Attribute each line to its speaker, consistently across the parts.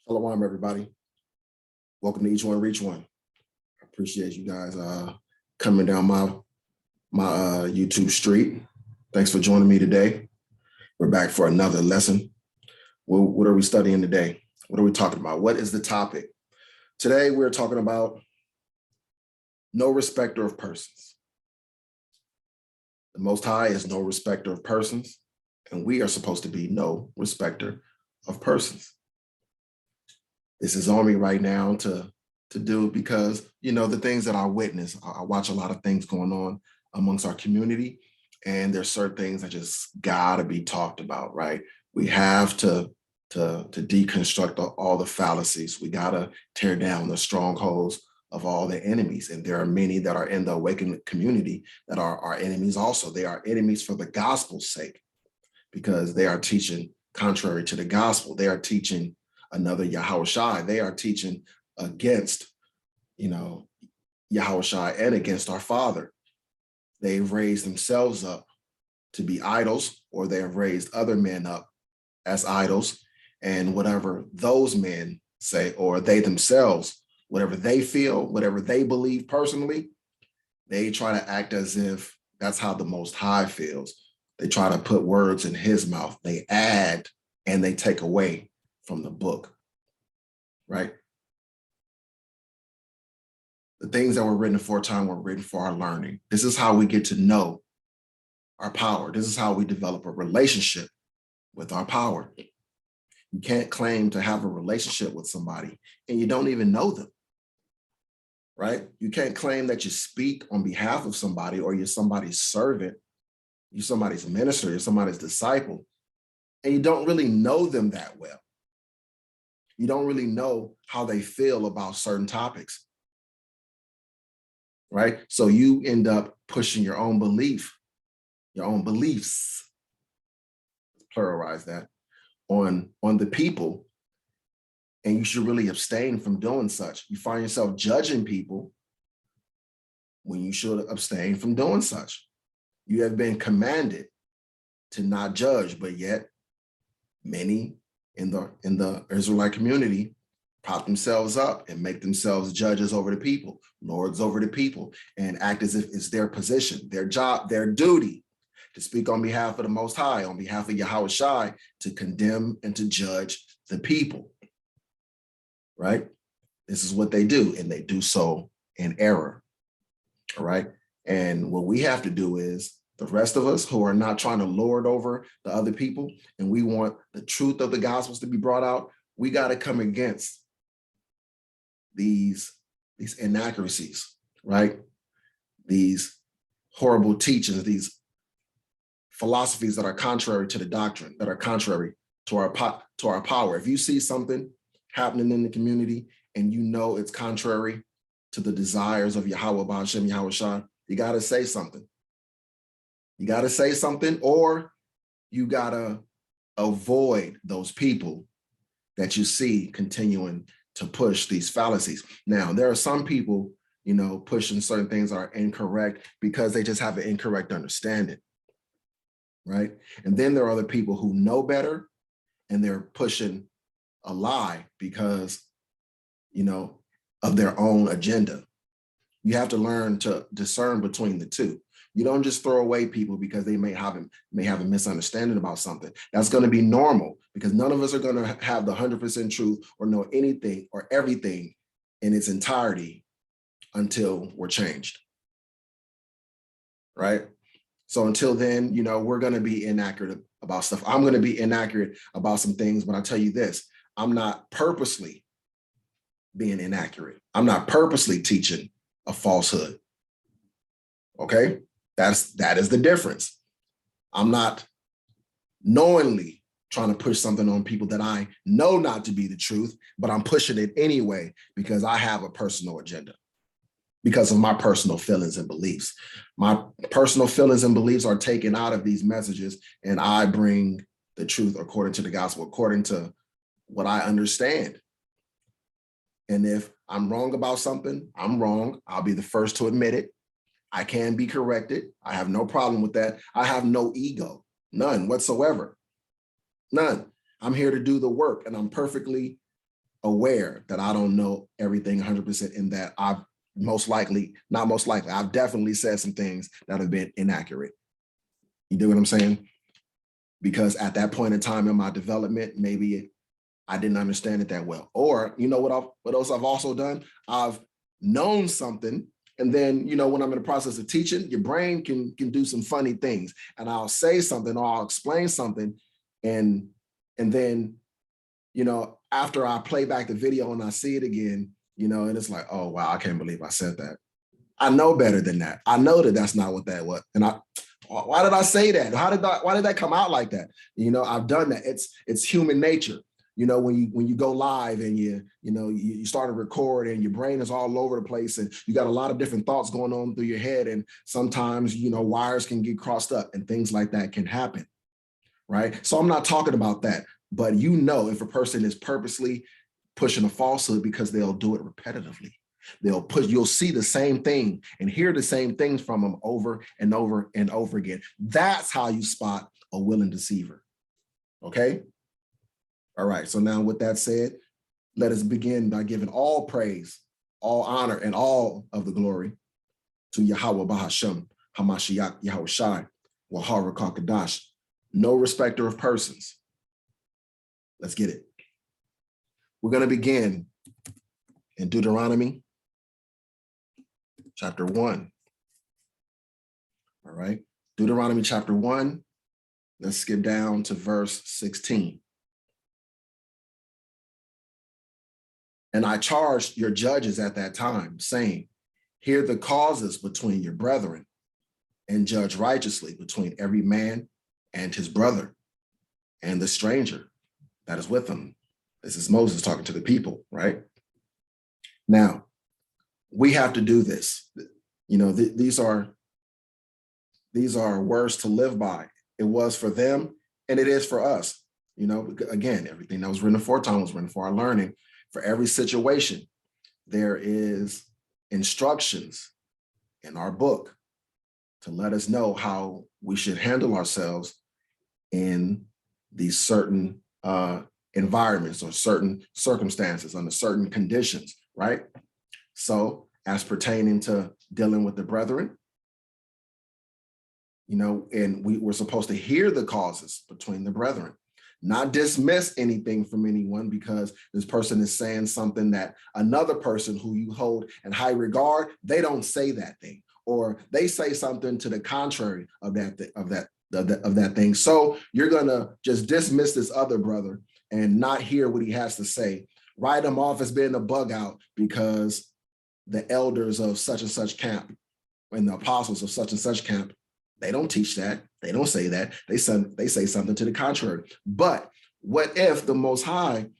Speaker 1: Shalom, everybody. Welcome to Each One Reach One. I appreciate you guys coming down my YouTube street. Thanks for joining me today. We're back for another lesson. What are we studying today? What are we talking about? What is the topic? Today, we're talking about no respecter of persons. The Most High is no respecter of persons, and we are supposed to be no respecter of persons. This is on me right now to do because, you know, the things that I witness, I watch a lot of things going on amongst our community, and there's certain things that just gotta be talked about, right? We have to deconstruct all the fallacies. We gotta tear down the strongholds of all the enemies. And there are many that are in the awakened community that are our enemies also. They are enemies for the gospel's sake, because they are teaching contrary to the gospel. They are teaching another Yahawashi. They are teaching against, Yahawashi and against our Father. They've raised themselves up to be idols, or they have raised other men up as idols. And whatever those men say, or they themselves, whatever they feel, whatever they believe personally, they try to act as if that's how the Most High feels. They try to put words in his mouth. They add and they take away from the book, right? The things that were written aforetime were written for our learning. This is how we get to know our power. This is how we develop a relationship with our power. You can't claim to have a relationship with somebody and you don't even know them, right? You can't claim that you speak on behalf of somebody, or you're somebody's servant, you're somebody's minister, you're somebody's disciple, and you don't really know them that well. You don't really know how they feel about certain topics, right? So you end up pushing your own beliefs, pluralize that, on the people, and you should really abstain from doing such. You find yourself judging people when you should abstain from doing such. You have been commanded to not judge, but yet many in the Israelite community prop themselves up and make themselves judges over the people, lords over the people, and act as if it's their position, their job, their duty to speak on behalf of the Most High, on behalf of Yahawashi, to condemn and to judge the people, right? This is what they do, and they do so in error, all right? And what we have to do is, the rest of us who are not trying to lord over the other people, and we want the truth of the gospels to be brought out, we got to come against these inaccuracies, right? These horrible teachings, these philosophies that are contrary to the doctrine, that are contrary to our power. If you see something happening in the community and you know it's contrary to the desires of YAHAWAH BAHASHAM YAHAWASHI, you got to say something. You got to say something, or you got to avoid those people that you see continuing to push these fallacies. Now, there are some people, pushing certain things that are incorrect because they just have an incorrect understanding, right? And then there are other people who know better and they're pushing a lie because, of their own agenda. You have to learn to discern between the two. You don't just throw away people because they may have a misunderstanding about something. That's going to be normal, because none of us are going to have the 100% truth or know anything or everything in its entirety until we're changed, right? So until then, we're going to be inaccurate about stuff. I'm going to be inaccurate about some things, but I'll tell you this, I'm not purposely being inaccurate. I'm not purposely teaching a falsehood, okay? That is the difference. I'm not knowingly trying to push something on people that I know not to be the truth, but I'm pushing it anyway because I have a personal agenda, because of my personal feelings and beliefs. My personal feelings and beliefs are taken out of these messages, and I bring the truth according to the gospel, according to what I understand. And if I'm wrong about something, I'm wrong. I'll be the first to admit it. I can be corrected. I have no problem with that. I have no ego, none whatsoever, none. I'm here to do the work, and I'm perfectly aware that I don't know everything 100%, in that I've I've definitely said some things that have been inaccurate. You do what I'm saying? Because at that point in time in my development, maybe I didn't understand it that well. Or, you know what else I've also done? I've known something, and then, you know, when I'm in the process of teaching, your brain can do some funny things, and I'll say something or I'll explain something, and then, you know, after I play back the video and I see it again, you know, and it's like, oh wow, I can't believe I said that. I know better than that. I know that that's not what that was, and why did I say that? Why did that come out like that? You know, I've done that. It's human nature. You know, when you go live and you start to record and your brain is all over the place and you got a lot of different thoughts going on through your head, and sometimes, you know, wires can get crossed up and things like that can happen, right? So I'm not talking about that, but you know, if a person is purposely pushing a falsehood, because they'll do it repetitively. You'll see the same thing and hear the same things from them over and over and over again. That's how you spot a willing deceiver. Okay? All right. So now with that said, let us begin by giving all praise, all honor, and all of the glory to YAHAWAH BAHASHAM YAHAWASHI YAHAWAH, no respecter of persons. Let's get it. We're going to begin in Deuteronomy Chapter 1. All right. Deuteronomy Chapter 1. Let's skip down to verse 16. And I charged your judges at that time, saying, hear the causes between your brethren, and judge righteously between every man and his brother and the stranger that is with him. This is Moses talking to the people, right? Now, we have to do this. You know, these are words to live by. It was for them, and it is for us. You know, again, everything that was written aforetime was written for our learning. For every situation, there is instructions in our book to let us know how we should handle ourselves in these certain environments or certain circumstances, under certain conditions, right? So as pertaining to dealing with the brethren, you know, and we're supposed to hear the causes between the brethren, not dismiss anything from anyone because this person is saying something that another person who you hold in high regard, they don't say that thing, or they say something to the contrary of that thing. So you're gonna just dismiss this other brother and not hear what he has to say, write him off as being a bug out because the elders of such and such camp and the apostles of such and such camp, they don't teach that. They don't say that. They say something to the contrary. But what if the Most High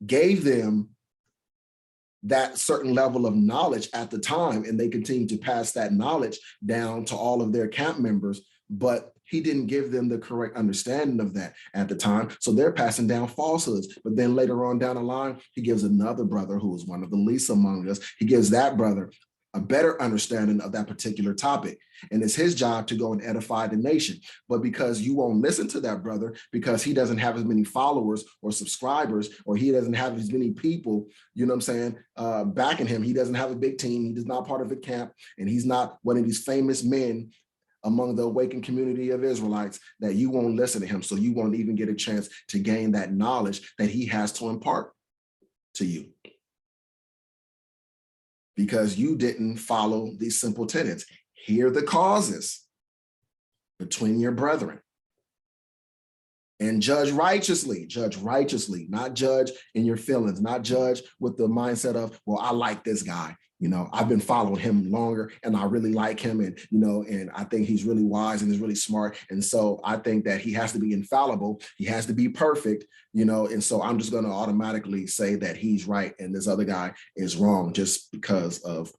Speaker 1: gave them that certain level of knowledge at the time, and they continue to pass that knowledge down to all of their camp members, but he didn't give them the correct understanding of that at the time. So they're passing down falsehoods. But then later on down the line, he gives another brother who is one of the least among us. He gives that brother a better understanding of that particular topic. And it's his job to go and edify the nation. But because you won't listen to that brother, because he doesn't have as many followers or subscribers, or he doesn't have as many people, you know what I'm saying, backing him. He doesn't have a big team. He's not part of a camp, and he's not one of these famous men among the awakened community of Israelites, that you won't listen to him. So you won't even get a chance to gain that knowledge that he has to impart to you, because you didn't follow these simple tenets. Hear the causes between your brethren and judge righteously, not judge in your feelings, not judge with the mindset of, well, I like this guy. You know, I've been following him longer and I really like him, and, you know, and I think he's really wise and he's really smart. And so I think that he has to be infallible. He has to be perfect, you know, and so I'm just going to automatically say that he's right and this other guy is wrong just because of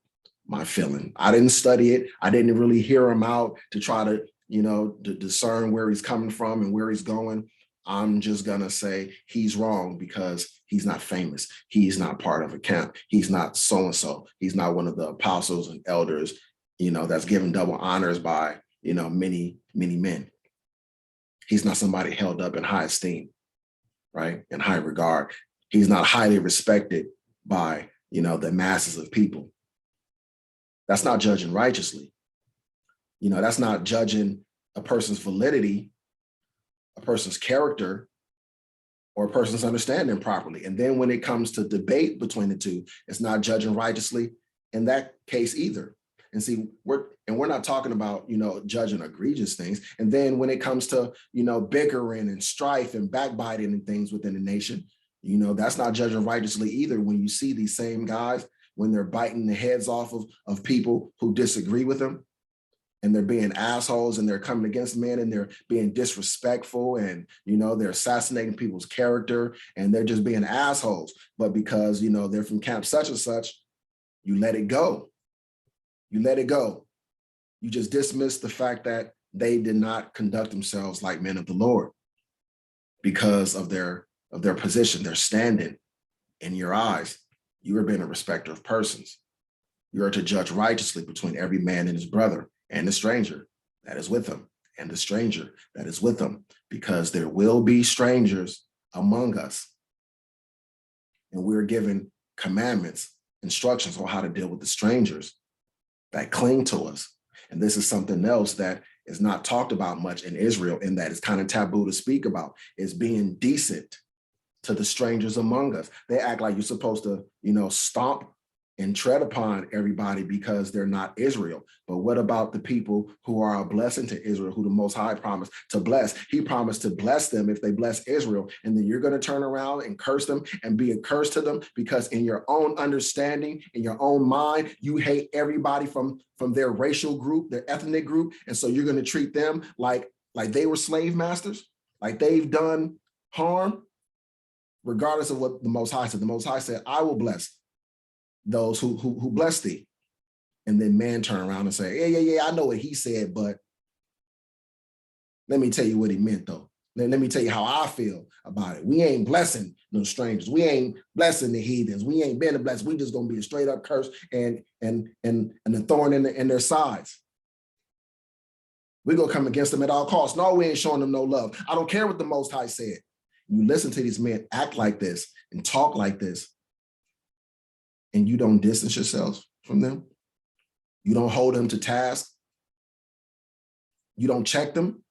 Speaker 1: my feeling. I didn't study it. I didn't really hear him out to try to, you know, to discern where he's coming from and where he's going. I'm just going to say he's wrong because he's not famous. He's not part of a camp. He's not so-and-so. He's not one of the apostles and elders, you know, that's given double honors by, you know, many, many men. He's not somebody held up in high esteem, right? In high regard. He's not highly respected by, the masses of people. That's not judging righteously. That's not judging a person's validity, a person's character, or a person's understanding properly. And then when it comes to debate between the two, it's not judging righteously in that case either. And see, we're not talking about, judging egregious things. And then when it comes to, bickering and strife and backbiting and things within the nation, that's not judging righteously either. When you see these same guys, when they're biting the heads off of people who disagree with them, and they're being assholes, and they're coming against men, and they're being disrespectful, and, they're assassinating people's character, and they're just being assholes. But because, they're from camp such and such, you let it go. You let it go. You just dismiss the fact that they did not conduct themselves like men of the Lord because of their position, their standing in your eyes. You are being a respecter of persons. You are to judge righteously between every man and his brother, and the stranger that is with him, and the stranger that is with him, because there will be strangers among us. And we're given commandments, instructions on how to deal with the strangers that cling to us. And this is something else that is not talked about much in Israel, and that is kind of taboo to speak about, is being decent to the strangers among us. They act like you're supposed to, stomp and tread upon everybody because they're not Israel. But what about the people who are a blessing to Israel, who the Most High promised to bless? He promised to bless them if they bless Israel. And then you're going to turn around and curse them and be a curse to them because in your own understanding, in your own mind, you hate everybody from their racial group, their ethnic group. And so you're going to treat them like they were slave masters, like they've done harm, regardless of what the Most High said. The Most High said, I will bless those who bless thee. And then man turn around and say, yeah, I know what he said, but let me tell you what he meant though. Let me tell you how I feel about it. We ain't blessing no strangers. We ain't blessing the heathens. We ain't been a blessing. We just gonna be a straight up curse and a thorn in their sides. We're gonna come against them at all costs. No, we ain't showing them no love. I don't care what the Most High said. You listen to these men act like this and talk like this, and you don't distance yourselves from them. You don't hold them to task. You don't check them.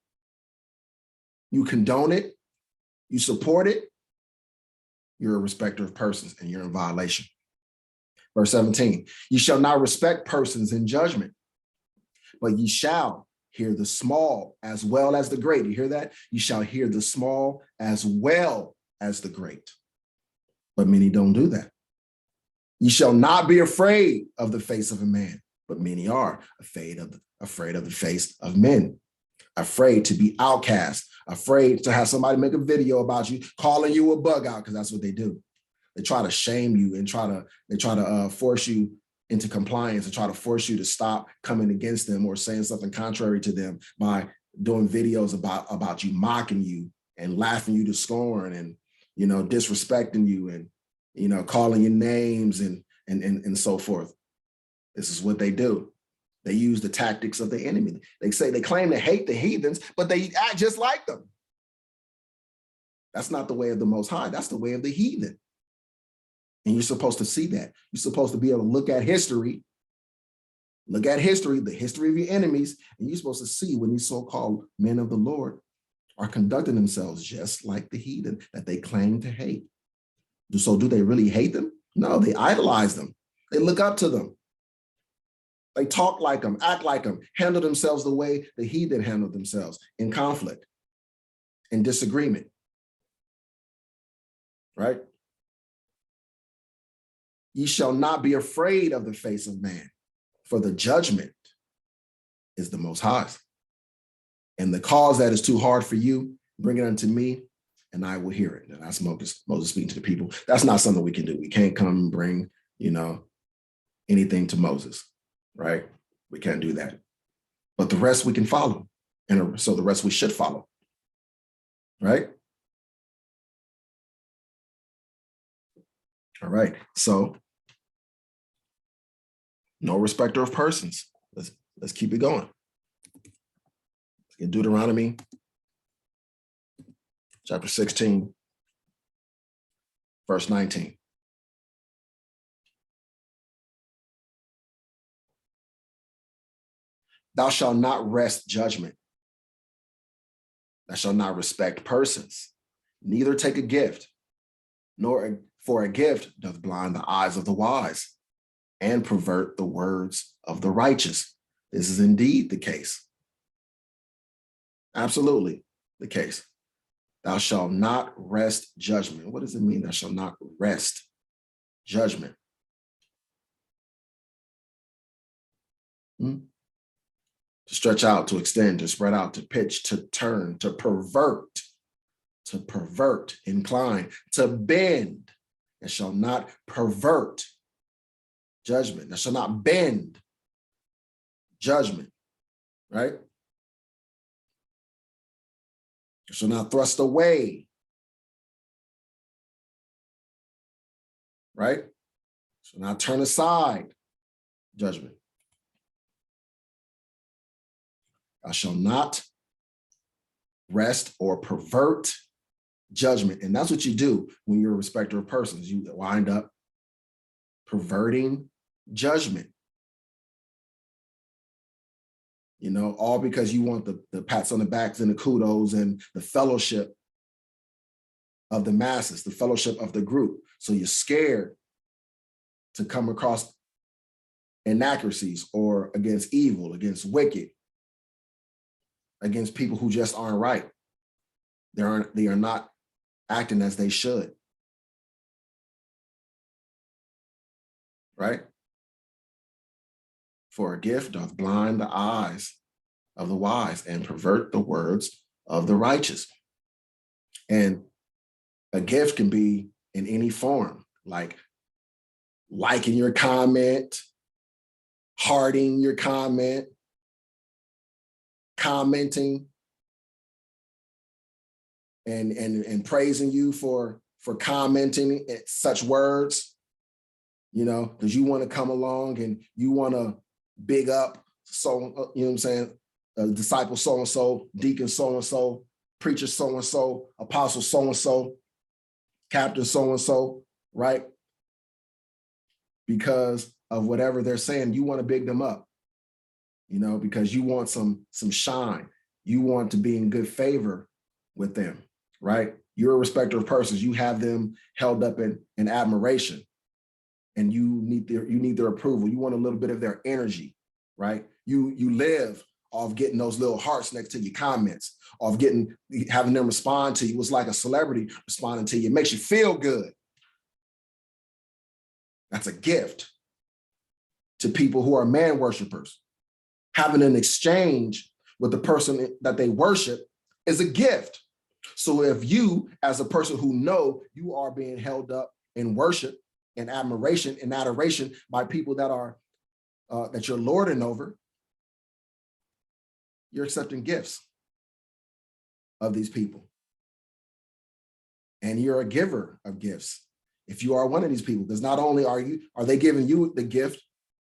Speaker 1: You condone it. You support it. You're a respecter of persons and you're in violation. Verse 17, ye shall not respect persons in judgment, but ye shall hear the small as well as the great. You hear that? You shall hear the small as well as the great. But many don't do that. You shall not be afraid of the face of a man, but many are afraid of the face of men, afraid to be outcast, afraid to have somebody make a video about you, calling you a bug out, because that's what they do. They try to shame you and they try to force you into compliance and try to force you to stop coming against them or saying something contrary to them by doing videos about you, mocking you and laughing you to scorn and, disrespecting you and, calling you names and so forth. This is what they do. They use the tactics of the enemy. They claim to hate the heathens, but they act just like them. That's not the way of the Most High. That's the way of the heathen. And you're supposed to see that. You're supposed to be able to look at history, the history of your enemies, and you're supposed to see when these so-called men of the Lord are conducting themselves just like the heathen that they claim to hate. So do they really hate them? No, they idolize them. They look up to them. They talk like them, act like them, handle themselves the way the heathen handled themselves in conflict, in disagreement, right? Ye shall not be afraid of the face of man, for the judgment is the Most High's. And the cause that is too hard for you, bring it unto me, and I will hear it. And that's Moses speaking to the people. That's not something we can do. We can't come and bring, anything to Moses, right? We can't do that. But the rest we can follow. And so the rest we should follow, right? All right. So no respecter of persons. Let's keep it going. Let's get Deuteronomy chapter 16. verse 19. Thou shalt not wrest judgment. Thou shalt not respect persons, neither take a gift, nor for a gift doth blind the eyes of the wise and pervert the words of the righteous. This is indeed the case. Absolutely the case. Thou shalt not wrest judgment. What does it mean, thou shalt not wrest judgment? To stretch out, to extend, to spread out, to pitch, to turn, to pervert, incline, to bend. It shall not pervert judgment. That shall not bend judgment, right? It shall not thrust away, right? It shall not turn aside judgment. I shall not wrest or pervert judgment. And that's what you do when you're a respecter of persons. You wind up perverting judgment. You know, all because you want the pats on the backs and the kudos and the fellowship of the masses, the fellowship of the group. So you're scared to come across inaccuracies or against evil, against wicked, against people who just aren't right. They are not acting as they should. Right? For a gift doth blind the eyes of the wise and pervert the words of the righteous. And a gift can be in any form, like liking your comment, hearting your comment, commenting, and praising you for commenting such words, you know, because you want to come along and you want to big up, so, you know what I'm saying, disciple so-and-so, deacon so-and-so, preacher so-and-so, apostle so-and-so, captain so-and-so, right? Because of whatever they're saying, you want to big them up, you know, because you want some shine. You want to be in good favor with them, right? You're a respecter of persons. You have them held up in admiration, and you need their approval. You want a little bit of their energy, right? You live off getting those little hearts next to your comments, off having them respond to you. It's like a celebrity responding to you. It makes you feel good. That's a gift to people who are man worshipers. Having an exchange with the person that they worship is a gift. So if you, as a person who know you are being held up in worship and admiration and adoration by people that are that you're lording over, you're accepting gifts of these people. And you're a giver of gifts if you are one of these people, because not only are they giving you the gift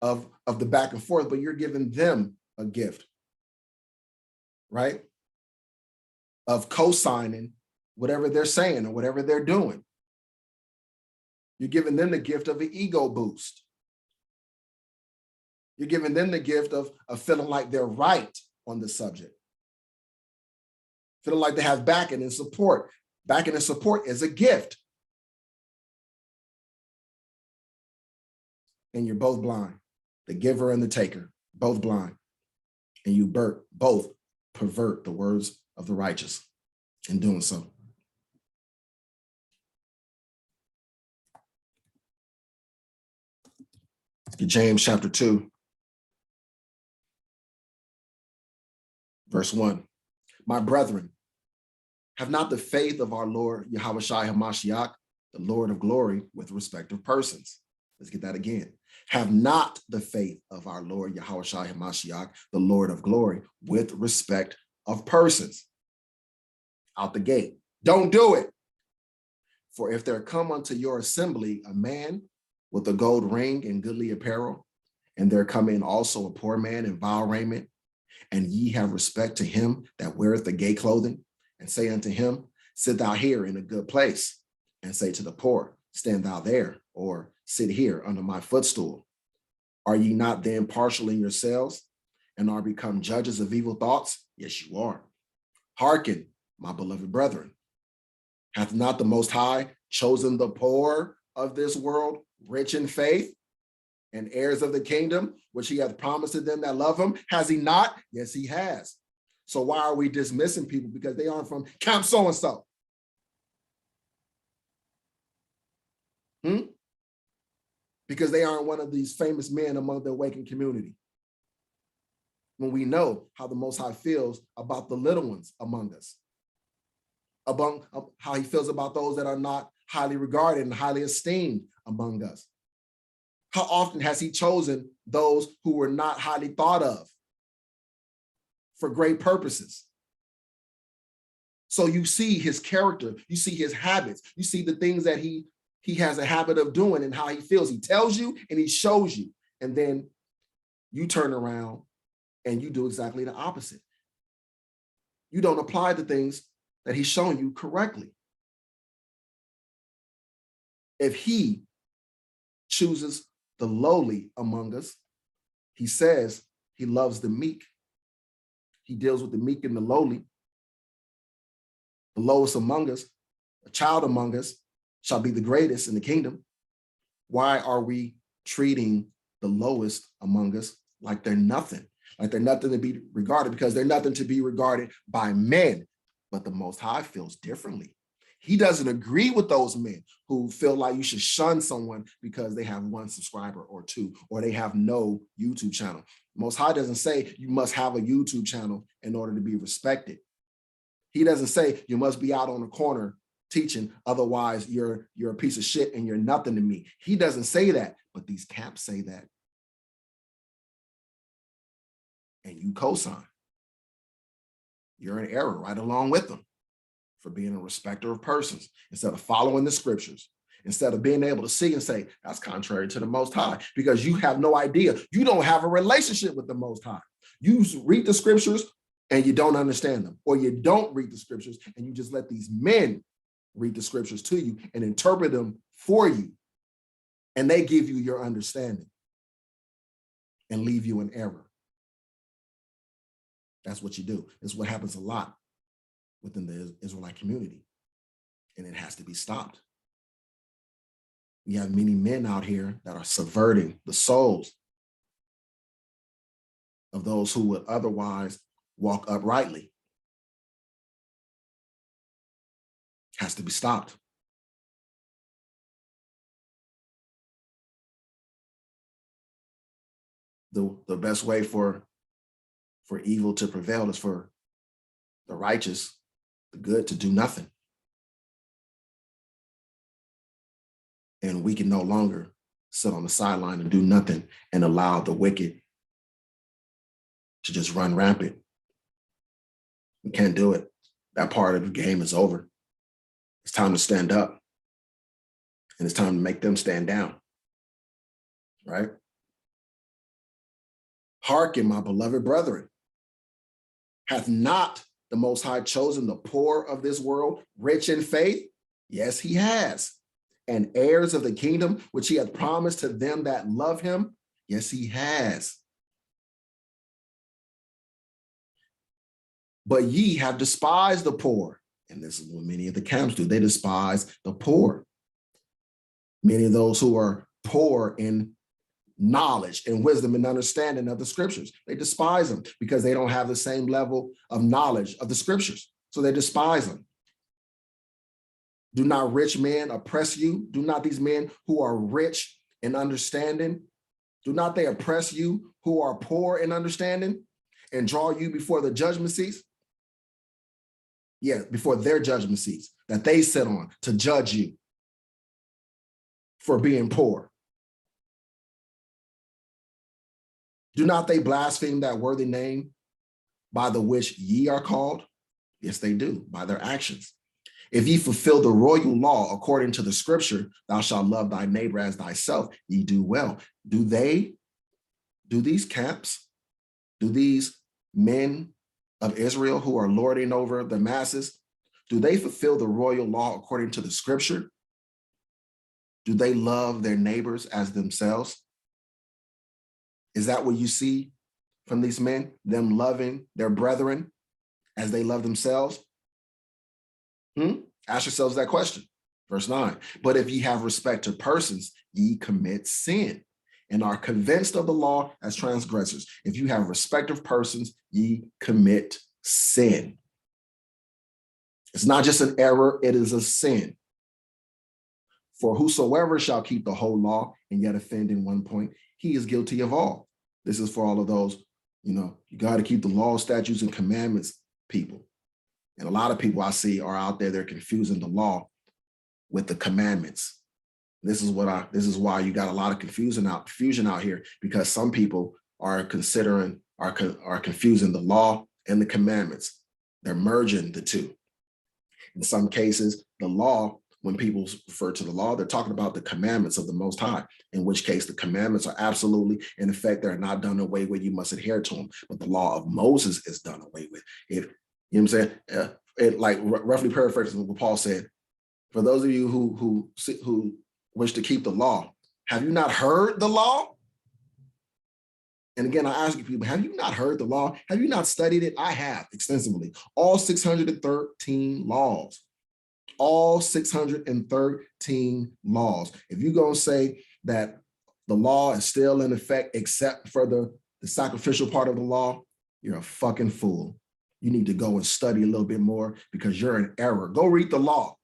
Speaker 1: of the back and forth, but you're giving them a gift, right? Of co-signing whatever they're saying or whatever they're doing. You're giving them the gift of an ego boost. You're giving them the gift of feeling like they're right on the subject. Feeling like they have backing and support. Backing and support is a gift. And you're both blind. The giver and the taker, both blind. And you both pervert the words of the righteous in doing so. James chapter 2, verse 1. My brethren, have not the faith of our Lord Yahawashi HaMashiach, the Lord of glory, with respect of persons. Let's get that again. Have not the faith of our Lord Yahawashi HaMashiach, the Lord of glory, with respect of persons. Out the gate. Don't do it. For if there come unto your assembly a man with a gold ring and goodly apparel, and there come in also a poor man in vile raiment, and ye have respect to him that weareth the gay clothing, and say unto him, sit thou here in a good place, and say to the poor, stand thou there, or sit here under my footstool? Are ye not then partial in yourselves, and are become judges of evil thoughts? Yes, you are. Hearken, my beloved brethren. Hath not the Most High chosen the poor of this world, rich in faith, and heirs of the kingdom, which he hath promised to them that love him? Has he not? Yes, he has. So why are we dismissing people because they aren't from camp so-and-so? Because they aren't one of these famous men among the awakened community. When we know how the Most High feels about the little ones among us, about how he feels about those that are not highly regarded and highly esteemed among us. How often has he chosen those who were not highly thought of for great purposes? So you see his character, you see his habits, you see the things that he has a habit of doing and how he feels. He tells you and he shows you, and then you turn around and you do exactly the opposite. You don't apply the things that he's showing you correctly. If he chooses the lowly among us, he says he loves the meek. He deals with the meek and the lowly. The lowest among us, a child among us, shall be the greatest in the kingdom. Why are we treating the lowest among us like they're nothing? Like they're nothing to be regarded, because they're nothing to be regarded by men. But the Most High feels differently. He doesn't agree with those men who feel like you should shun someone because they have 1 subscriber or 2, or they have no YouTube channel. Most High doesn't say you must have a YouTube channel in order to be respected. He doesn't say you must be out on the corner teaching, otherwise you're a piece of shit and you're nothing to me. He doesn't say that, but these camps say that. And you co-sign. You're in error right along with them for being a respecter of persons, instead of following the scriptures, instead of being able to see and say, that's contrary to the Most High, because you have no idea. You don't have a relationship with the Most High. You read the scriptures and you don't understand them, or you don't read the scriptures and you just let these men read the scriptures to you and interpret them for you, and they give you your understanding and leave you in error. That's what you do. It's what happens a lot within the Israelite community, and it has to be stopped. We have many men out here that are subverting the souls of those who would otherwise walk uprightly. Has to be stopped. The best way for evil to prevail is for the righteous, the good, to do nothing. And we can no longer sit on the sideline and do nothing and allow the wicked to just run rampant. We can't do it. That part of the game is over. It's time to stand up, and it's time to make them stand down, right? Hearken, my beloved brethren. Hath not the Most High chosen the poor of this world, rich in faith? Yes, he has. And heirs of the kingdom, which he hath promised to them that love him? Yes, he has. But ye have despised the poor. And this is what many of the camps do. They despise the poor. Many of those who are poor in knowledge and wisdom and understanding of the scriptures, they despise them because they don't have the same level of knowledge of the scriptures. So they despise them. Do not rich men oppress you? Do not these men who are rich in understanding, do not they oppress you who are poor in understanding and draw you before the judgment seats? Yeah, before their judgment seats that they sit on to judge you for being poor. Do not they blaspheme that worthy name by the which ye are called? Yes, they do, by their actions. If ye fulfill the royal law according to the scripture, thou shalt love thy neighbor as thyself, ye do well. Do these camps, do these men of Israel who are lording over the masses, do they fulfill the royal law according to the scripture? Do they love their neighbors as themselves? Is that what you see from these men? Them loving their brethren as they love themselves? Ask yourselves that question. Verse 9, but if ye have respect to persons, ye commit sin and are convinced of the law as transgressors. If you have respect of persons, ye commit sin. It's not just an error, it is a sin. For whosoever shall keep the whole law and yet offend in one point, he is guilty of all. This is for all of those, you got to keep the law, statutes, and commandments, people. And a lot of people I see are out there, they're confusing the law with the commandments. This is why you got a lot of confusion out here, because some people are confusing the law and the commandments. They're merging the two. In some cases, the law, when people refer to the law, they're talking about the commandments of the Most High, in which case the commandments are absolutely, in effect, they're not done away with. You must adhere to them. But the law of Moses is done away with. If you know what I'm saying, it like roughly paraphrasing what Paul said, for those of you who wish to keep the law, have you not heard the law? And again, I ask you people, have you not heard the law? Have you not studied it? I have extensively. All 613 laws. All 613 laws. If you're going to say that the law is still in effect except for the sacrificial part of the law, you're a fucking fool. You need to go and study a little bit more, because you're in error. Go read the law.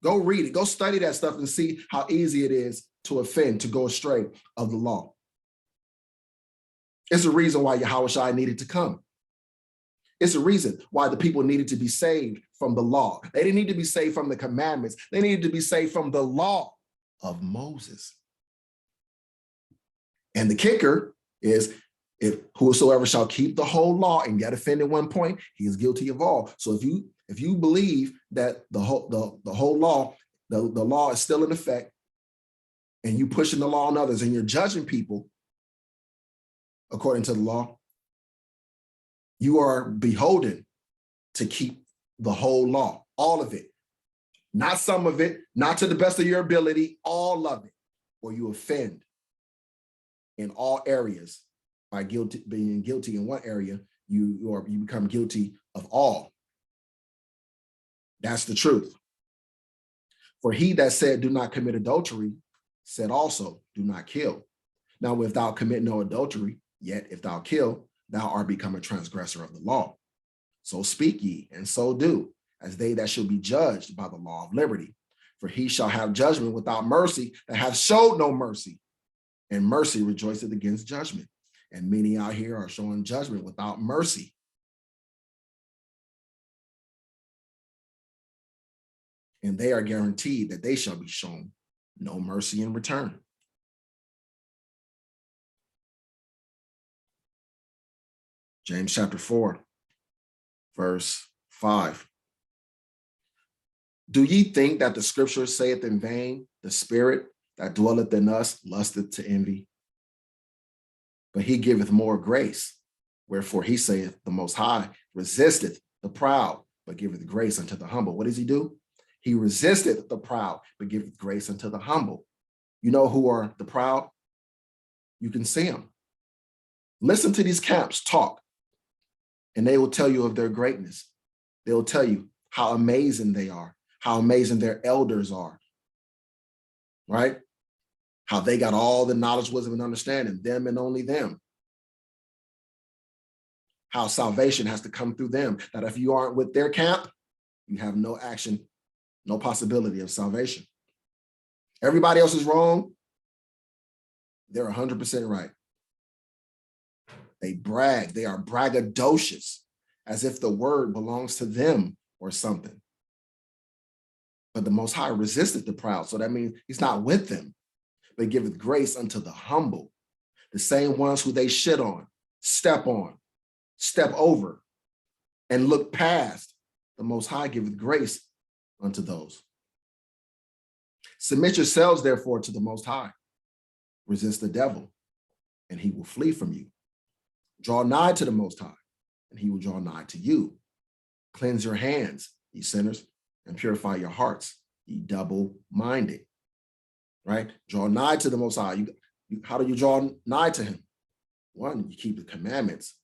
Speaker 1: Go read it. Go study that stuff and see how easy it is to offend, to go astray of the law. It's a reason why Yahawashi needed to come. It's a reason why the people needed to be saved from the law. They didn't need to be saved from the commandments. They needed to be saved from the law of Moses. And the kicker is, if whosoever shall keep the whole law and yet offend at one point, he is guilty of all. So if you believe that the whole law, the law is still in effect, and you pushing the law on others and you're judging people according to the law, you are beholden to keep the whole law, all of it, not some of it, not to the best of your ability, all of it, or you offend in all areas. By being guilty in one area, you become guilty of all. That's the truth. For he that said, do not commit adultery, said also, do not kill. Now, if thou commit no adultery, yet if thou kill, thou art become a transgressor of the law. So speak ye, and so do, as they that shall be judged by the law of liberty. For he shall have judgment without mercy that hath showed no mercy, and mercy rejoiceth against judgment. And many out here are showing judgment without mercy. And they are guaranteed that they shall be shown no mercy in return. James chapter 4, verse 5. Do ye think that the scripture saith in vain, the spirit that dwelleth in us lusteth to envy? But he giveth more grace. Wherefore he saith, the Most High resisteth the proud, but giveth grace unto the humble. What does he do? He resisteth the proud, but giveth grace unto the humble. You know who are the proud? You can see them. Listen to these camps talk, and they will tell you of their greatness. They'll tell you how amazing they are, how amazing their elders are, right? How they got all the knowledge, wisdom, and understanding, them and only them. How salvation has to come through them, that if you aren't with their camp, you have no action, no possibility of salvation. Everybody else is wrong. They're 100% right. They brag, they are braggadocious, as if the word belongs to them or something. But the Most High resisted the proud, so that means he's not with them, but giveth grace unto the humble, the same ones who they shit on, step over, and look past. The Most High giveth grace unto those. Submit yourselves, therefore, to the Most High. Resist the devil, and he will flee from you. Draw nigh to the Most High, and he will draw nigh to you. Cleanse your hands, ye sinners, and purify your hearts, ye double-minded. right? Draw nigh to the Most High. How do you draw nigh to him? One, you keep the commandments.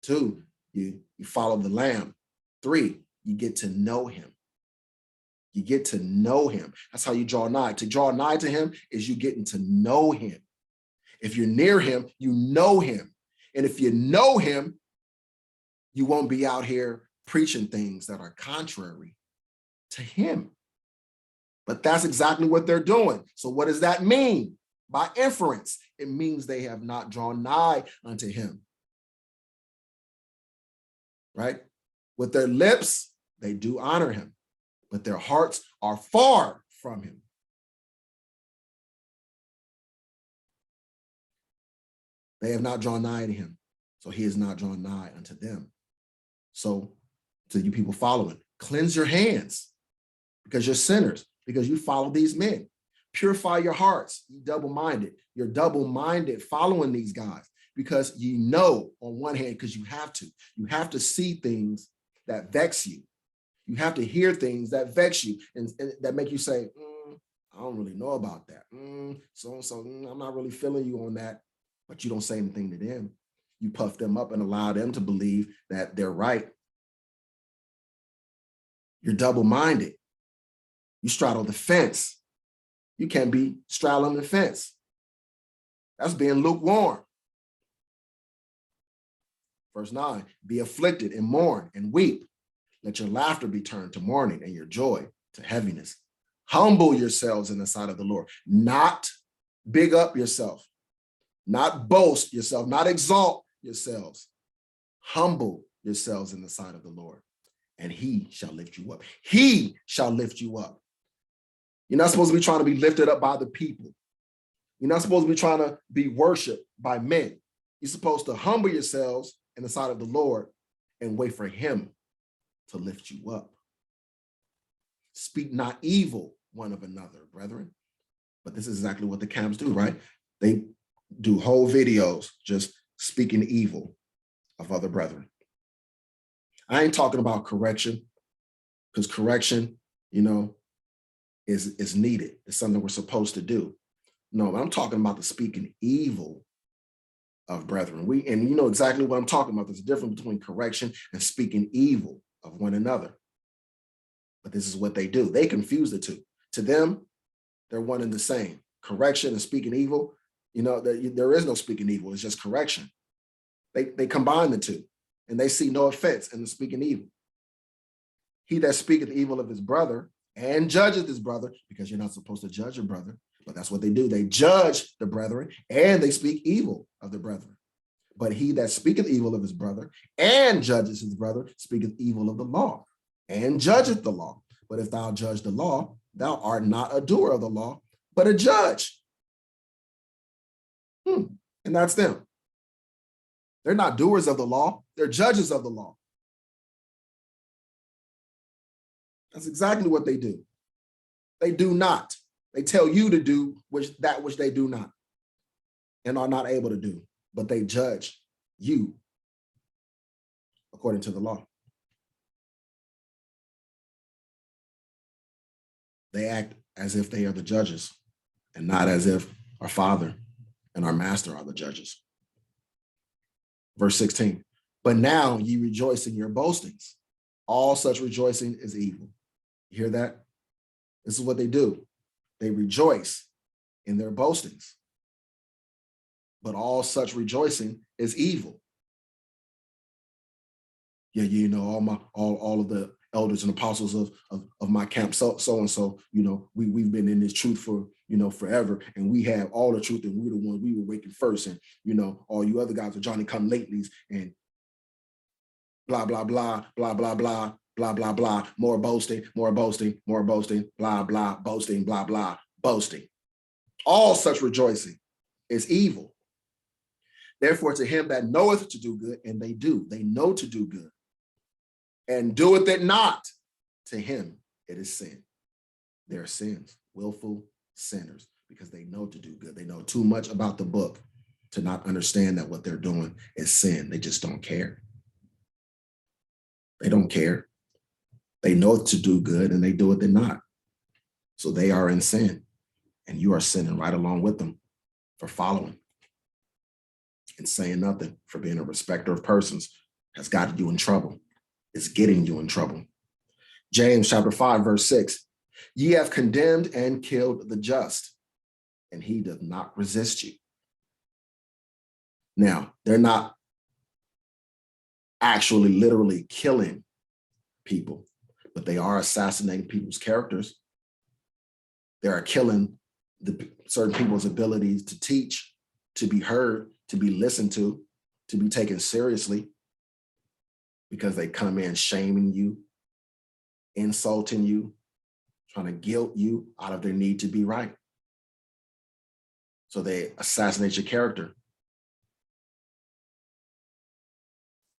Speaker 1: Two, you follow the Lamb. Three, you get to know him. You get to know him. That's how you draw nigh. To draw nigh to him is you getting to know him. If you're near him, you know him. And if you know him, you won't be out here preaching things that are contrary to him. But that's exactly what they're doing. So what does that mean? By inference, it means they have not drawn nigh unto him. Right? With their lips, they do honor him, but their hearts are far from him. They have not drawn nigh to him, so he is not drawn nigh unto them. So to you people following, cleanse your hands because you're sinners, because you follow these men. Purify your hearts, you double-minded. You're double-minded following these guys because you know on one hand, because you have to see things that vex you. You have to hear things that vex you and that make you say, I don't really know about that. I'm not really feeling you on that, but you don't say anything to them. You puff them up and allow them to believe that they're right. You're double-minded. You straddle the fence. You can't be straddling the fence. That's being lukewarm. Verse 9, be afflicted and mourn and weep. Let your laughter be turned to mourning and your joy to heaviness. Humble yourselves in the sight of the Lord. Not big up yourself, not boast yourself, not exalt yourselves. Humble yourselves in the sight of the Lord, and he shall lift you up. He shall lift you up. You're not supposed to be trying to be lifted up by the people. You're not supposed to be trying to be worshiped by men. You're supposed to humble yourselves in the sight of the Lord and wait for him to lift you up. Speak not evil one of another, brethren. But this is exactly what the camps do, right? They do whole videos just speaking evil of other brethren. I ain't talking about correction, because correction, is needed. It's something we're supposed to do. No, I'm talking about the speaking evil of brethren. And you know exactly what I'm talking about. There's a difference between correction and speaking evil of one another. But this is what they do. They confuse the two. To them, they're one and the same. Correction and speaking evil, there is no speaking evil. It's just correction. They combine the two, and they see no offense in the speaking evil. He that speaketh evil of his brother and judgeth his brother, because you're not supposed to judge your brother, but that's what they do. They judge the brethren and they speak evil of the brethren. But he that speaketh evil of his brother and judges his brother speaketh evil of the law and judgeth the law. But if thou judge the law, thou art not a doer of the law, but a judge. And that's them. They're not doers of the law. They're judges of the law. That's exactly what they do. They do not. They tell you to do that which they do not and are not able to do, but they judge you according to the law. They act as if they are the judges and not as if our Father and our Master are the judges. Verse 16, but now ye rejoice in your boastings. All such rejoicing is evil. You hear that? This is what they do. They rejoice in their boastings. But all such rejoicing is evil. Yeah, all of the elders and apostles of my camp, so and so, we've been in this truth for forever, and we have all the truth, and we're the ones, we were waking first, and all you other guys are Johnny come latelys and blah blah blah blah blah blah blah blah blah, more boasting, more boasting, more boasting, blah blah, boasting, blah blah, boasting. All such rejoicing is evil. Therefore, to him that knoweth to do good, and they know to do good, and doeth it not, to him it is sin. Their sins, willful sinners, because they know to do good. They know too much about the book to not understand that what they're doing is sin. They just don't care. They don't care. They know to do good and they do it not. So they are in sin. and you are sinning right along with them for following and saying nothing, for being a respecter of persons, has gotten you in trouble. It's getting you in trouble. James chapter 5, verse 6, ye have condemned and killed the just, and he does not resist you. Now, they're not actually literally killing people, but they are assassinating people's characters. They are killing certain people's abilities to teach, to be heard, to be listened to be taken seriously, because they come in shaming you, insulting you, trying to guilt you out of their need to be right. So they assassinate your character.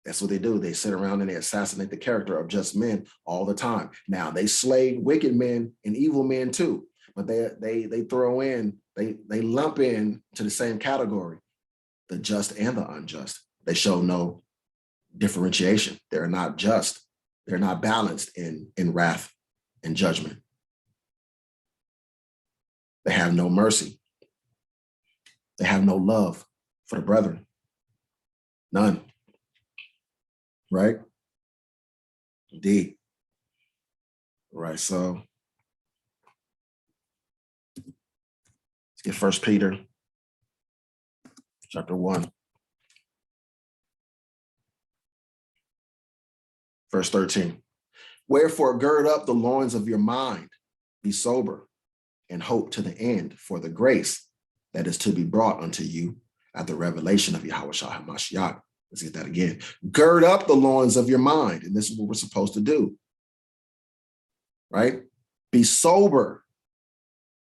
Speaker 1: That's what they do. They sit around and they assassinate the character of just men all the time. Now, they slay wicked men and evil men too, but they throw in, they lump in to the same category, the just and the unjust. They show no differentiation. They're not just. They're not balanced in wrath and judgment. They have no mercy. They have no love for the brethren. None. Right? Indeed. Right, so let's get 1 Peter chapter 1. Verse 13. Wherefore gird up the loins of your mind, be sober, and hope to the end for the grace that is to be brought unto you at the revelation of Yahawashi HaMashiach. Let's get that again. Gird up the loins of your mind. And this is what we're supposed to do, right? Be sober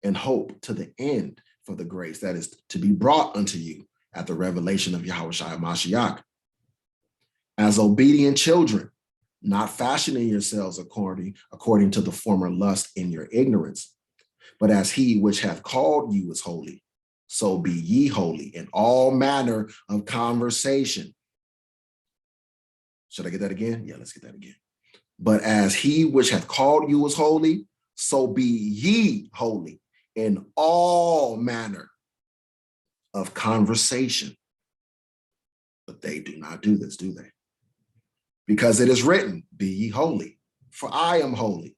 Speaker 1: and hope to the end for the grace that is to be brought unto you at the revelation of Yahawashi HaMashiach. As obedient children, not fashioning yourselves according to the former lust in your ignorance, but as he which hath called you is holy, so be ye holy in all manner of conversation. Should I get that again? Yeah, let's get that again. But as he which hath called you is holy, so be ye holy in all manner of conversation. But they do not do this, do they? Because it is written, be ye holy, for I am holy.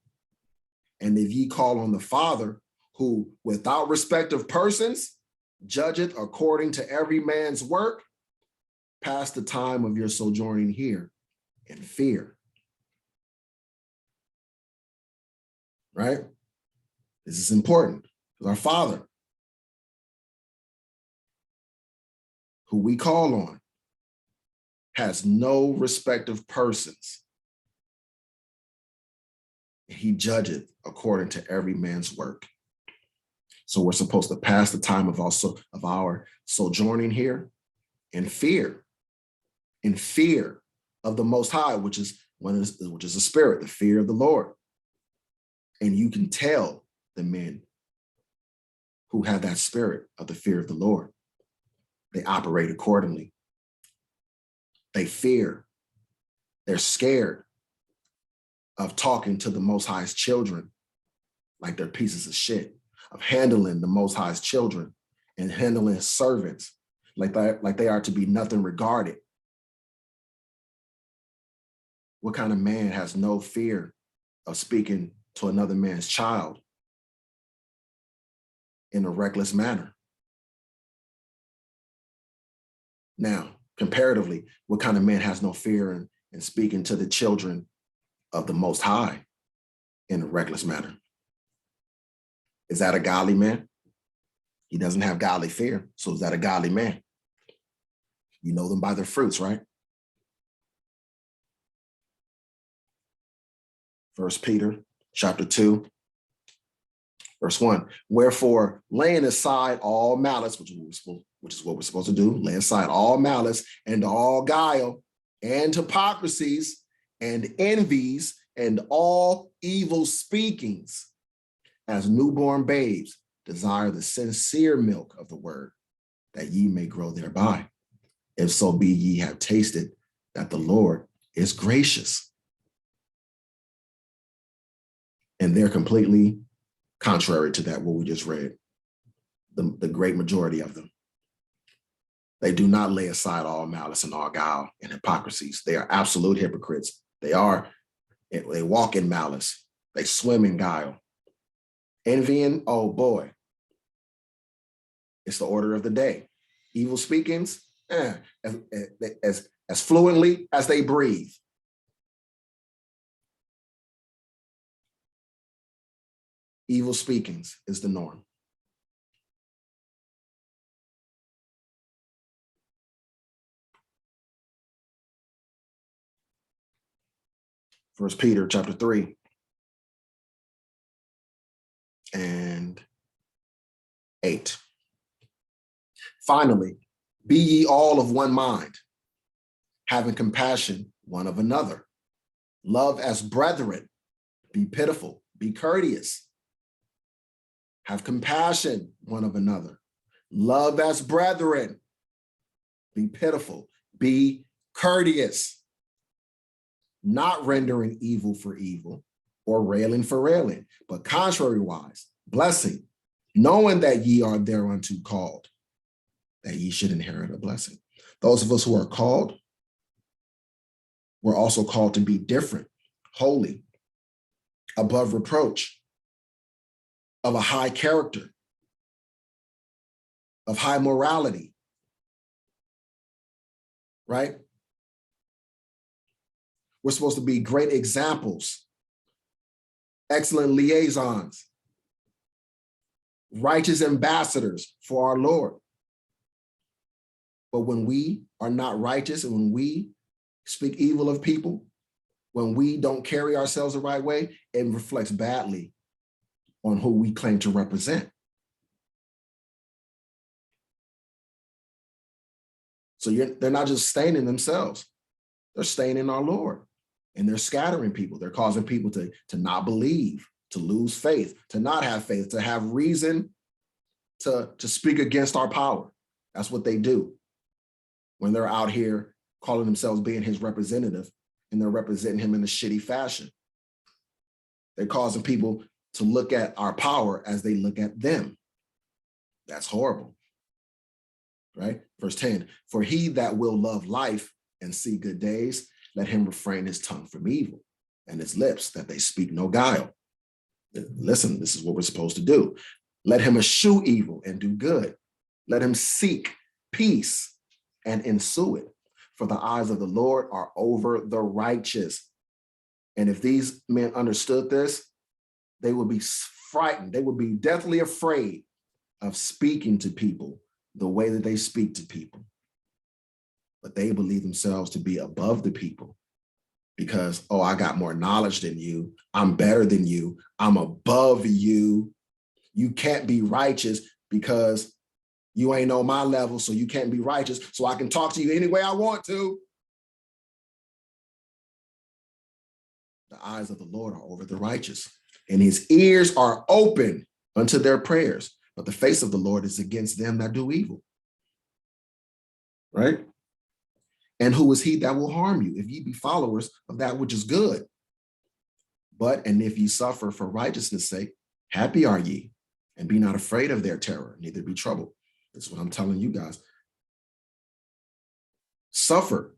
Speaker 1: And if ye call on the Father, who without respect of persons judgeth according to every man's work, pass the time of your sojourning here in fear. Right? This is important, because our Father, who we call on, has no respect of persons. He judgeth according to every man's work. So we're supposed to pass the time of our sojourning here in fear of the Most High, which is a spirit, the fear of the Lord. And you can tell the men who have that spirit of the fear of the Lord. They operate accordingly. They fear. They're scared of talking to the Most High's children like they're pieces of shit, of handling the Most High's children and handling his servants like they are to be nothing regarded. What kind of man has no fear of speaking to another man's child in a reckless manner? Now, comparatively, what kind of man has no fear in speaking to the children of the Most High in a reckless manner? Is that a godly man? He doesn't have godly fear, so is that a godly man? You know them by their fruits, right? 1 Peter chapter 2, verse 1. Wherefore, laying aside all malice, which is what we're supposed to do, lay aside all malice and all guile and hypocrisies and envies and all evil speakings, as newborn babes desire the sincere milk of the word, that ye may grow thereby. If so be ye have tasted that the Lord is gracious. And they're completely contrary to that, what we just read. the great majority of them. They do not lay aside all malice and all guile and hypocrisies. They are absolute hypocrites. They walk in malice. They swim in guile. Envying, oh boy, it's the order of the day. Evil speakings, as fluently as they breathe. Evil speakings is the norm. First Peter chapter 3 and 8. Finally, be ye all of one mind, having compassion one of another. Love as brethren, be pitiful, be courteous. Have compassion one of another. Love as brethren, be pitiful, be courteous. Not rendering evil for evil or railing for railing, but contrariwise, blessing, knowing that ye are thereunto called, that ye should inherit a blessing. Those of us who are called, we're also called to be different, holy, above reproach, of a high character, of high morality, right? We're supposed to be great examples, excellent liaisons, righteous ambassadors for our Lord. But when we are not righteous and when we speak evil of people, when we don't carry ourselves the right way, it reflects badly on who we claim to represent. So they're not just staining themselves, they're staining our Lord. And they're scattering people. They're causing people to not believe, to lose faith, to not have faith, to have reason to speak against our power. That's what they do when they're out here calling themselves being his representative and they're representing him in a shitty fashion. They're causing people to look at our power as they look at them. That's horrible, right? Verse 10, for he that will love life and see good days, let him refrain his tongue from evil and his lips that they speak no guile. Listen, this is what we're supposed to do. Let him eschew evil and do good. Let him seek peace and ensue it. For the eyes of the Lord are over the righteous. And if these men understood this, they would be frightened. They would be deathly afraid of speaking to people the way that they speak to people. But they believe themselves to be above the people because, oh, I got more knowledge than you. I'm better than you. I'm above you. You can't be righteous because you ain't on my level, so you can't be righteous. So I can talk to you any way I want to. The eyes of the Lord are over the righteous, and his ears are open unto their prayers. But the face of the Lord is against them that do evil. Right? And who is he that will harm you if ye be followers of that which is good? But, and if ye suffer for righteousness' sake, happy are ye, and be not afraid of their terror, neither be troubled. This is what I'm telling you guys. Suffer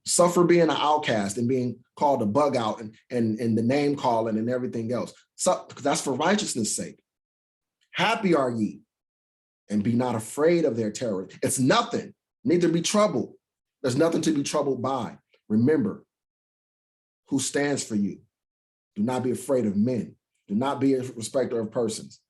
Speaker 1: being an outcast and being called a bug out and the name calling and everything else. So, that's for righteousness' sake. Happy are ye, and be not afraid of their terror. It's nothing, neither be troubled. There's nothing to be troubled by. Remember who stands for you. Do not be afraid of men. Do not be a respecter of persons.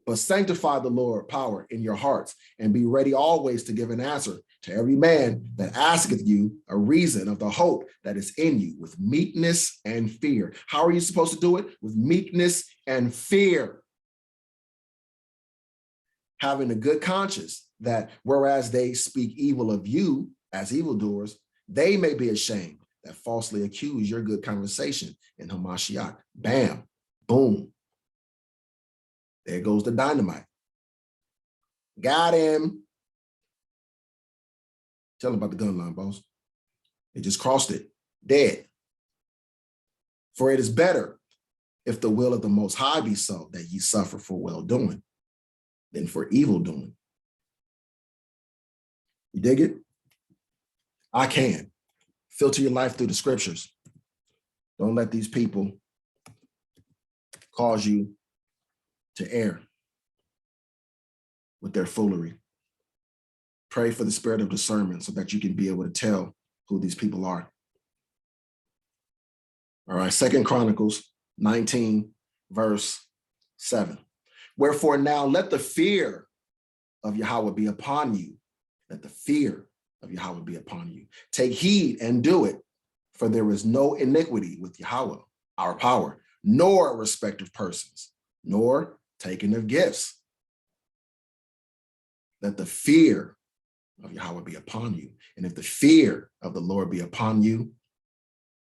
Speaker 1: But sanctify the Lord power in your hearts, and be ready always to give an answer to every man that asketh you a reason of the hope that is in you with meekness and fear. How are you supposed to do it? With meekness and fear. Having a good conscience, that whereas they speak evil of you as evildoers, they may be ashamed that falsely accuse your good conversation in Hamashiach. Bam, boom. There goes the dynamite. Got him. Tell him about the gun line, boss. They just crossed it. Dead. For it is better, if the will of the Most High be so, that ye suffer for well-doing than for evil doing. You dig it? I can. Filter your life through the scriptures. Don't let these people cause you to err with their foolery. Pray for the spirit of discernment so that you can be able to tell who these people are. All right, 2 Chronicles 19, verse 7. Wherefore now let the fear of Yahweh be upon you. Let the fear of Yahweh be upon you. Take heed and do it, for there is no iniquity with Yahweh, our power, nor respect of persons, nor taking of gifts. Let the fear of Yahweh be upon you. And if the fear of the Lord be upon you,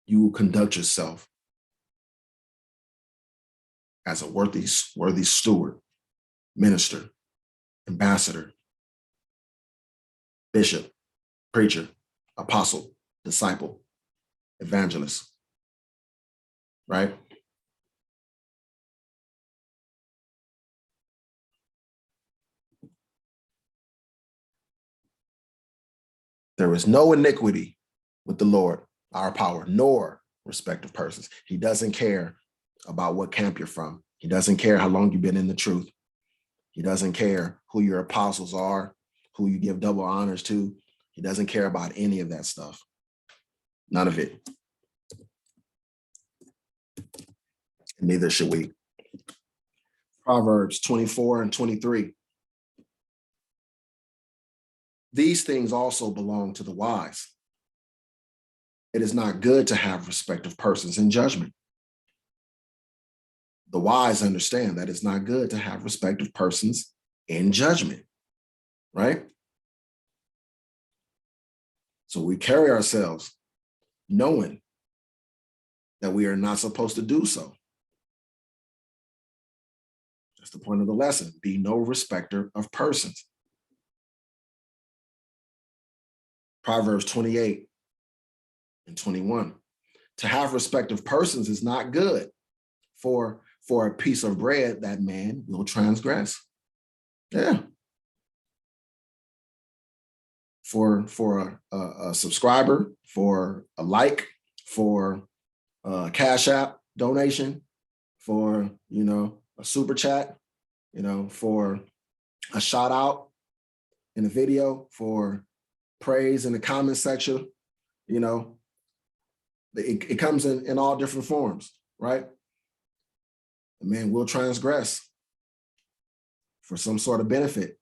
Speaker 1: you will conduct yourself as a worthy steward, minister, ambassador, bishop, preacher, apostle, disciple, evangelist, right? There is no iniquity with the Lord, our power, nor respect of persons. He doesn't care about what camp you're from. He doesn't care how long you've been in the truth. He doesn't care who your apostles are, who you give double honors to. He doesn't care about any of that stuff. None of it. And neither should we. Proverbs 24 and 23. These things also belong to the wise. It is not good to have respect of persons in judgment. The wise understand that it's not good to have respect of persons in judgment, right? So we carry ourselves knowing that we are not supposed to do so. That's the point of the lesson. Be no respecter of persons. Proverbs 28 and 21. To have respect of persons is not good, for a piece of bread that man will transgress. Yeah. For a subscriber, for a like, for a Cash App donation, for, a super chat, for a shout out in a video, for praise in the comment section, it comes in all different forms, right? The man will transgress for some sort of benefit.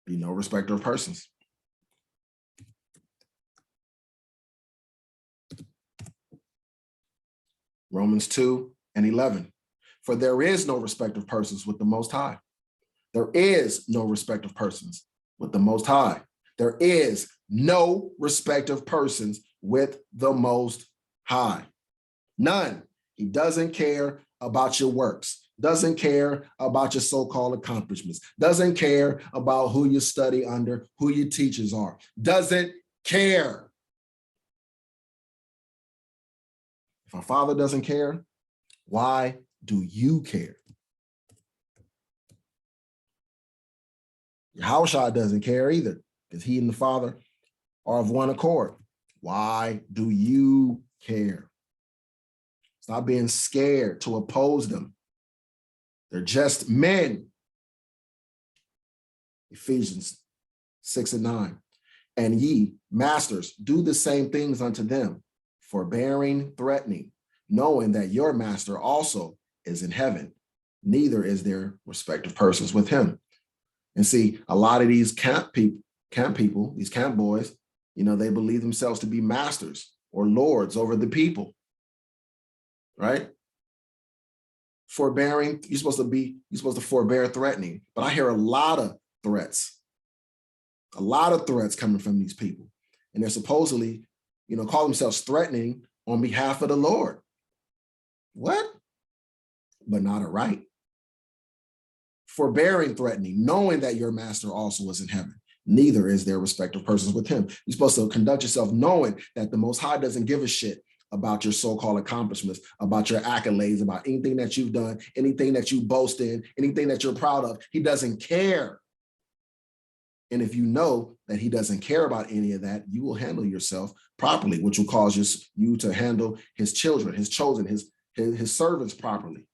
Speaker 1: Be no respecter of persons. Romans 2 and 11. For there is no respect of persons with the Most High. There is no respect of persons with the Most High. There is no respect of persons with the Most High. None. He doesn't care about your works, doesn't care about your so-called accomplishments, doesn't care about who you study under, who your teachers are, doesn't care. If our Father doesn't care, why do you care? Yahawashi doesn't care either, because he and the Father are of one accord. Why do you care? Stop being scared to oppose them. They're just men. Ephesians 6 and 9. And ye, masters, do the same things unto them, forbearing, threatening, knowing that your master also is in heaven. Neither is there respect of persons with him. And see, a lot of these camp people, these camp boys, they believe themselves to be masters or lords over the people, right? Forbearing, you're supposed to forbear threatening. But I hear a lot of threats coming from these people. And they're supposedly, call themselves threatening on behalf of the Lord. What? But not a right. Forbearing threatening, knowing that your master also is in heaven. Neither is there respect of persons with him. You're supposed to conduct yourself knowing that the Most High doesn't give a shit about your so-called accomplishments, about your accolades, about anything that you've done, anything that you boast in, anything that you're proud of. He doesn't care. And if you know that he doesn't care about any of that, you will handle yourself properly, which will cause you to handle his children, his chosen, his servants properly.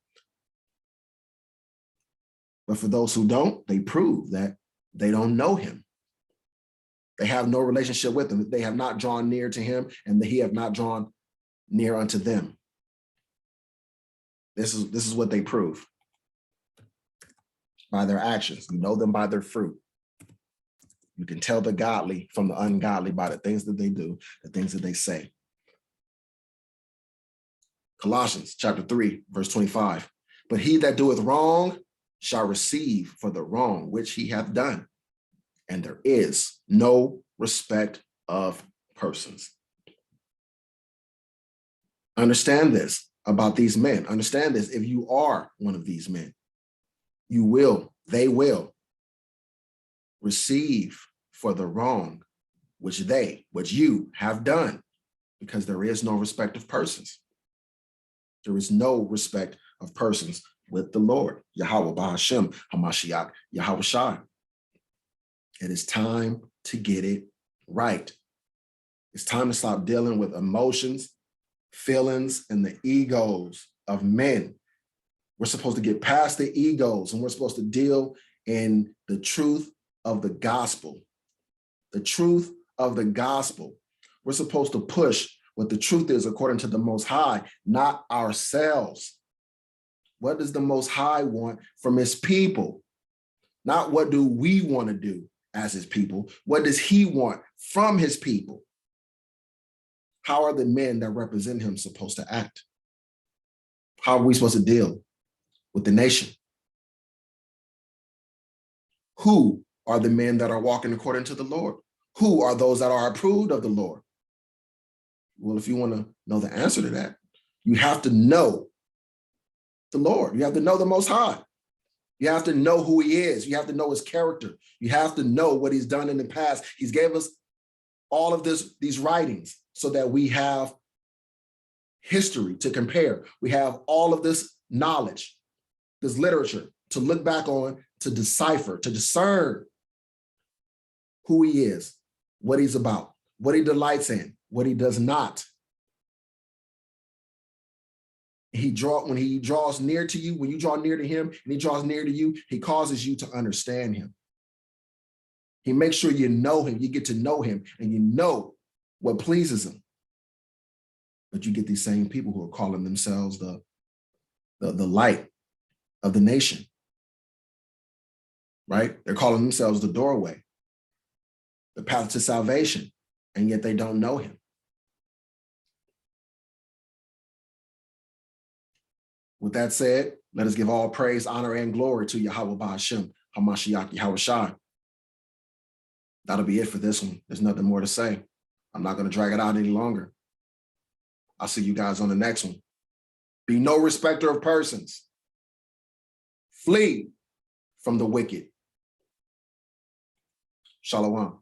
Speaker 1: But for those who don't, they prove that they don't know him. They have no relationship with him. They have not drawn near to him, and he have not drawn near unto them. This is what they prove by their actions. You know them by their fruit. You can tell the godly from the ungodly by the things that they do, the things that they say. Colossians chapter 3, verse 25. But he that doeth wrong shall receive for the wrong which he hath done. And there is no respect of persons. Understand this about these men. Understand this. If you are one of these men, they will receive for the wrong which you have done, because there is no respect of persons. There is no respect of persons with the Lord. YAHAWAH BAHASHAM YAHAWASHI. It is time to get it right. It's time to stop dealing with emotions, feelings, and the egos of men. We're supposed to get past the egos, and we're supposed to deal in the truth of the gospel. The truth of the gospel. We're supposed to push what the truth is according to the Most High, not ourselves. What does the Most High want from his people? Not what do we want to do as his people? What does he want from his people? How are the men that represent him supposed to act? How are we supposed to deal with the nation? Who are the men that are walking according to the Lord? Who are those that are approved of the Lord? Well, if you want to know the answer to that, you have to know the Lord. You have to know the Most High. You have to know who he is. You have to know his character. You have to know what he's done in the past. He's gave us all of these writings so that we have history to compare. We have all of this knowledge, this literature to look back on, to decipher, to discern who he is, what he's about, what he delights in, what he does not. When he draws near to you, when you draw near to him and he draws near to you, he causes you to understand him. He makes sure you know him, you get to know him, and you know what pleases him. But you get these same people who are calling themselves the light of the nation, right? They're calling themselves the doorway, the path to salvation, and yet they don't know him. With that said, let us give all praise, honor, and glory to YAHAWAH BAHASHAM YAHAWASHI. That'll be it for this one. There's nothing more to say. I'm not going to drag it out any longer. I'll see you guys on the next one. Be no respecter of persons. Flee from the wicked. Shalom.